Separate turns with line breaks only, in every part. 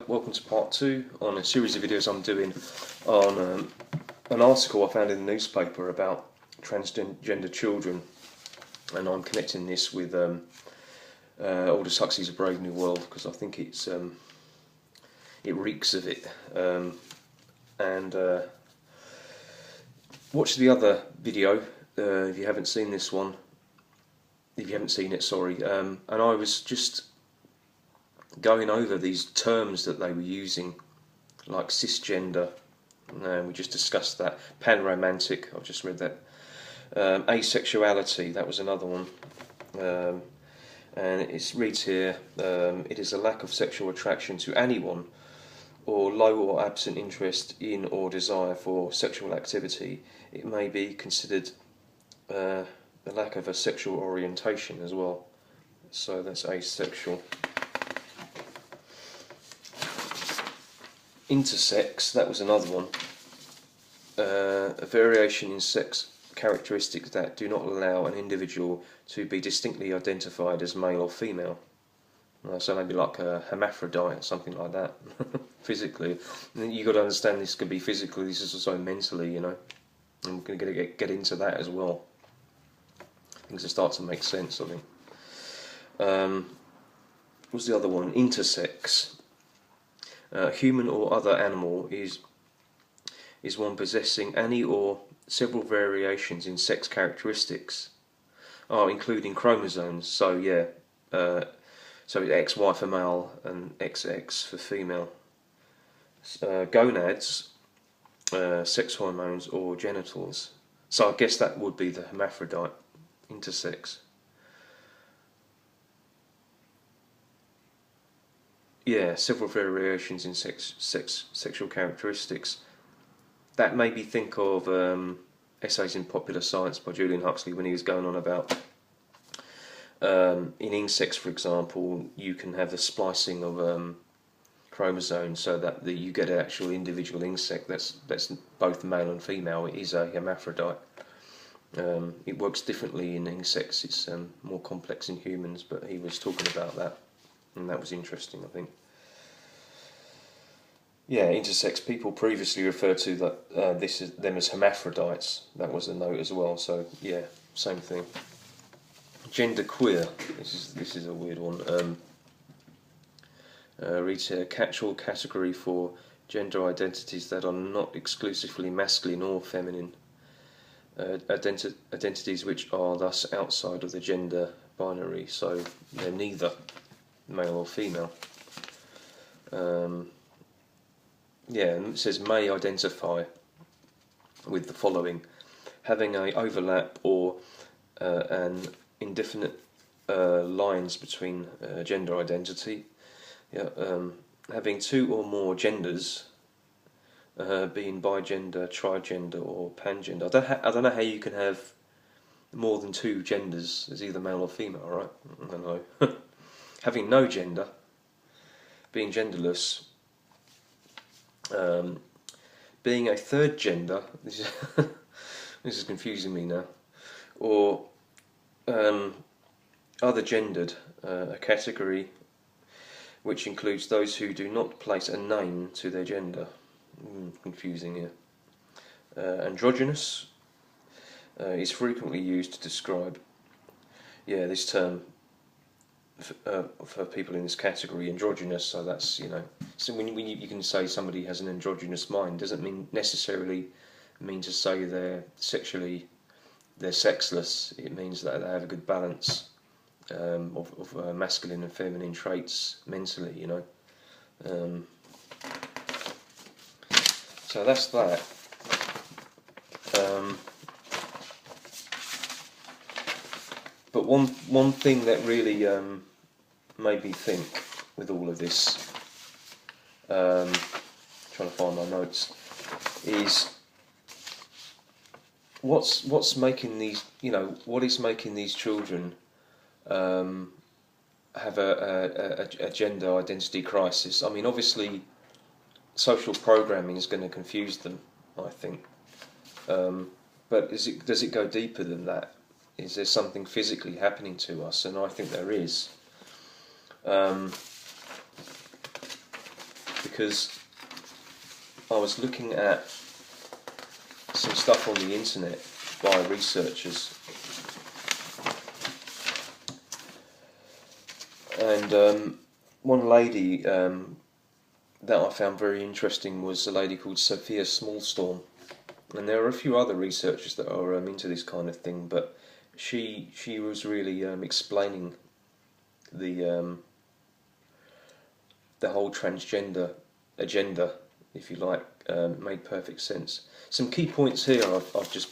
Welcome to part 2 on a series of videos I'm doing on an article I found in the newspaper about transgender children, and I'm connecting this with Aldous Huxley's A Brave New World because I think it reeks of it. Watch the other video if you haven't seen this one. If you haven't seen it, sorry. And I was just going over these terms that they were using, like cisgender, and we just discussed that. Panromantic, I've just read that. Asexuality, that was another one. And it reads here, it is a lack of sexual attraction to anyone, or low or absent interest in or desire for sexual activity. It may be considered the lack of a sexual orientation as well. So that's asexual. Intersex, that was another one. A variation in sex characteristics that do not allow an individual to be distinctly identified as male or female. So maybe like a hermaphrodite or something like that, physically. And you've got to understand this can be physically, this is also mentally, you know. And we're going to get into that as well. Things will start to make sense, I think. What's the other one? Intersex. Human or other animal is one possessing any or several variations in sex characteristics, including chromosomes. So yeah, so XY for male and XX for female. Gonads, sex hormones or genitals. So I guess that would be the hermaphrodite, intersex. Yeah, several variations in sexual characteristics. That made me think of Essays in Popular Science by Julian Huxley when he was going on about in insects, for example, you can have the splicing of chromosomes so that you get an actual individual insect that's both male and female. It is a hermaphrodite. It works differently in insects. It's more complex in humans, but he was talking about that. And that was interesting, I think. Yeah, intersex people previously referred to that them as hermaphrodites. That was a note as well. So yeah, same thing. Gender queer. This is a weird one. Reads here: catch-all category for gender identities that are not exclusively masculine or feminine. Identities which are thus outside of the gender binary. So they're neither male or female. Yeah, and it says may identify with the following: having a overlap or an indefinite lines between gender identity. Yeah, having two or more genders, being bigender, trigender, or pangender. I don't know how you can have more than two genders as either male or female, right? I don't know. Having no gender, being genderless, being a third gender, this is confusing me now, or other gendered, a category which includes those who do not place a name to their gender. Confusing here. Androgynous is frequently used to describe, this term for people in this category, androgynous. So that's, so when you can say somebody has an androgynous mind, doesn't mean necessarily mean to say they're sexless. It means that they have a good balance of masculine and feminine traits mentally, so that's that. But one thing that really made me think with all of this, trying to find my notes, is what's making these, what is making these children have a gender identity crisis. I mean, obviously, social programming is going to confuse them, I think. But does it go deeper than that? Is there something physically happening to us? And I think there is. because I was looking at some stuff on the internet by researchers, and one lady that I found very interesting was a lady called Sophia Smallstorm, and there are a few other researchers that are into this kind of thing, but she was really explaining the whole transgender agenda, if you like. Made perfect sense. Some key points here I've just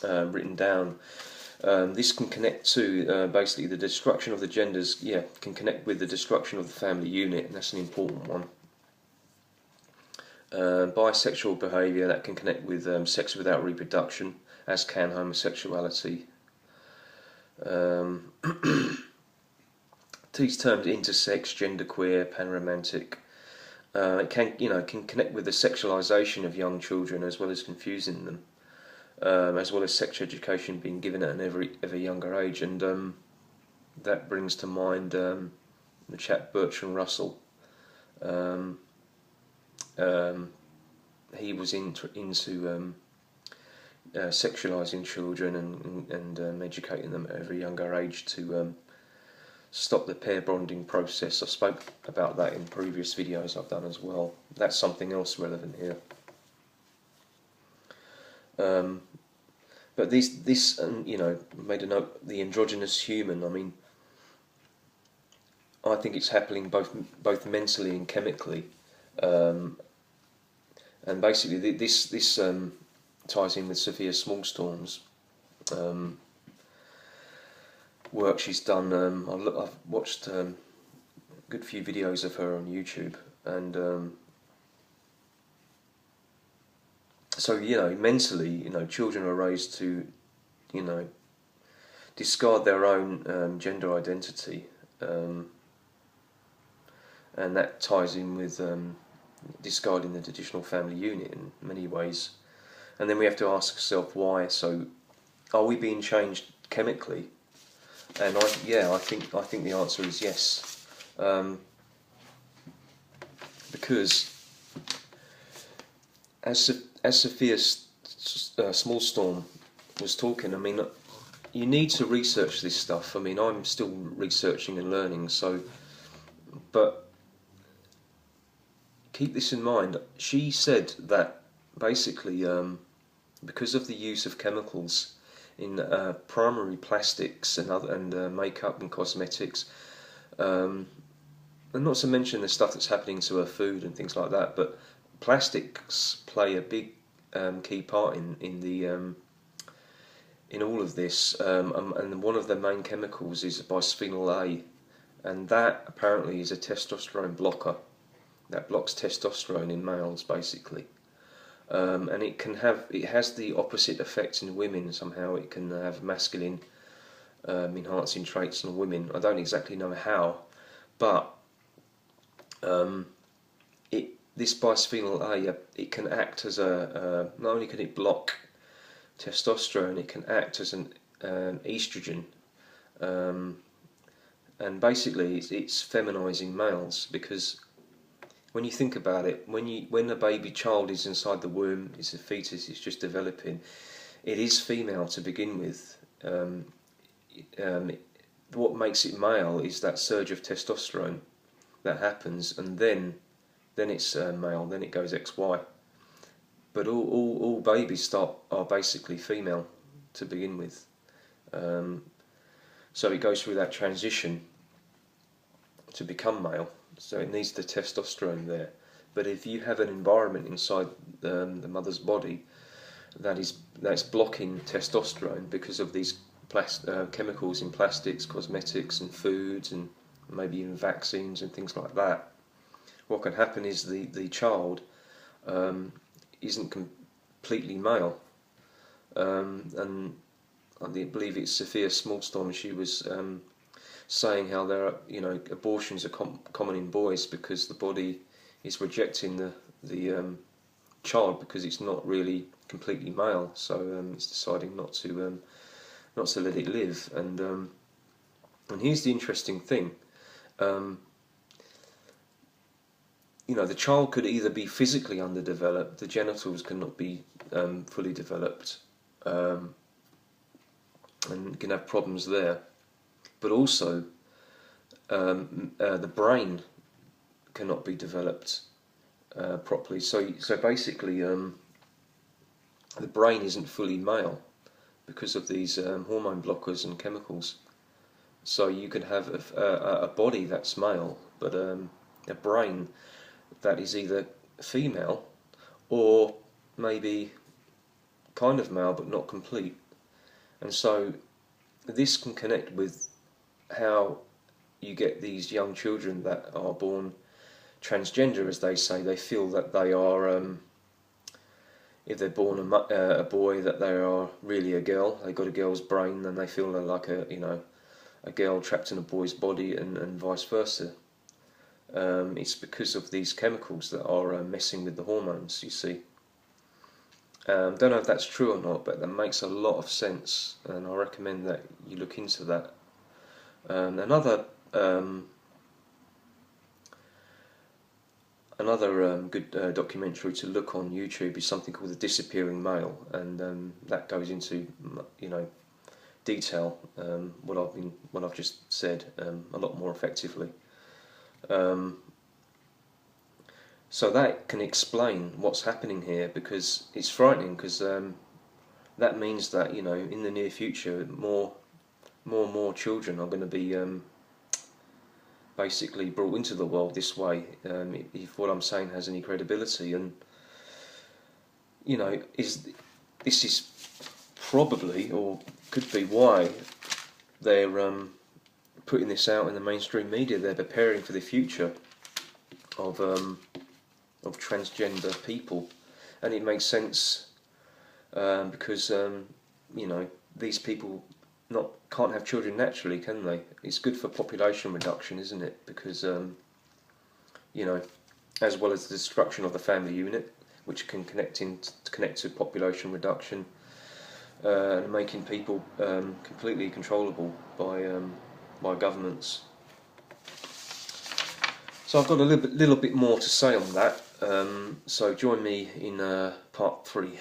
written down. This can connect to basically the destruction of the genders. Yeah, can connect with the destruction of the family unit, and that's an important one. Bisexual behaviour, that can connect with sex without reproduction, as can homosexuality. These terms: intersex, genderqueer, panromantic. It can connect with the sexualisation of young children, as well as confusing them, as well as sex education being given at an ever younger age. And that brings to mind the chap Bertrand Russell. He was into sexualising children and educating them at every younger age to stop the pair bonding process. I spoke about that in previous videos I've done as well. That's something else relevant here. But this made a note, the androgynous human. I mean, I think it's happening both mentally and chemically. And basically, this ties in with Sophia Smallstorm's work she's done. I've watched a good few videos of her on YouTube, and so mentally, children are raised to, discard their own gender identity, and that ties in with discarding the traditional family unit in many ways. And then we have to ask ourselves why. So, are we being changed chemically? And I think the answer is yes, because as Sophia Smallstorm was talking, I mean, you need to research this stuff. I mean, I'm still researching and learning, but keep this in mind. She said that basically, because of the use of chemicals in primary plastics and makeup and cosmetics, and not to mention the stuff that's happening to her food and things like that, but plastics play a big key part in all of this, and one of the main chemicals is bisphenol A, and that apparently is a testosterone blocker. That blocks testosterone in males, basically. And it has the opposite effect in women somehow. It can have masculine enhancing traits in women. I don't exactly know how, but this bisphenol A, it can act as not only can it block testosterone, it can act as an estrogen, and basically it's feminizing males, because when you think about it, when a baby child is inside the womb, it's a fetus, it's just developing, it is female to begin with. What makes it male is that surge of testosterone that happens, and then it's male, then it goes XY. But all babies are basically female to begin with. So it goes through that transition to become male. So it needs the testosterone there. But if you have an environment inside the mother's body that's blocking testosterone because of these chemicals in plastics, cosmetics and foods, and maybe even vaccines and things like that, what can happen is the child isn't completely male. And I believe it's Sophia Smallstorm, she was saying how there are, abortions are common in boys because the body is rejecting the child because it's not really completely male, so it's deciding not to let it live. And here's the interesting thing. the child could either be physically underdeveloped, the genitals cannot be fully developed, and can have problems there, but also the brain cannot be developed properly. So basically, the brain isn't fully male because of these hormone blockers and chemicals. So you can have a body that's male, but a brain that is either female or maybe kind of male but not complete. And so this can connect with how you get these young children that are born transgender, as they say. They feel that they are, if they're born a boy, that they are really a girl. They've got a girl's brain, and they feel they're like a girl trapped in a boy's body, and vice versa. It's because of these chemicals that are messing with the hormones, you see. Don't know if that's true or not, but that makes a lot of sense, and I recommend that you look into that. Another good documentary to look on YouTube is something called The Disappearing Male, and that goes into detail what I've just said a lot more effectively. So that can explain what's happening here, because it's frightening, because that means that in the near future more and more children are going to be basically brought into the world this way, if what I'm saying has any credibility. And this is probably, or could be, why they're putting this out in the mainstream media. They're preparing for the future of transgender people, and it makes sense because these people can't have children naturally, can they? It's good for population reduction, isn't it? Because as well as the destruction of the family unit, which can connect to population reduction, and making people completely controllable by governments. So I've got a little bit more to say on that. So join me in part 3.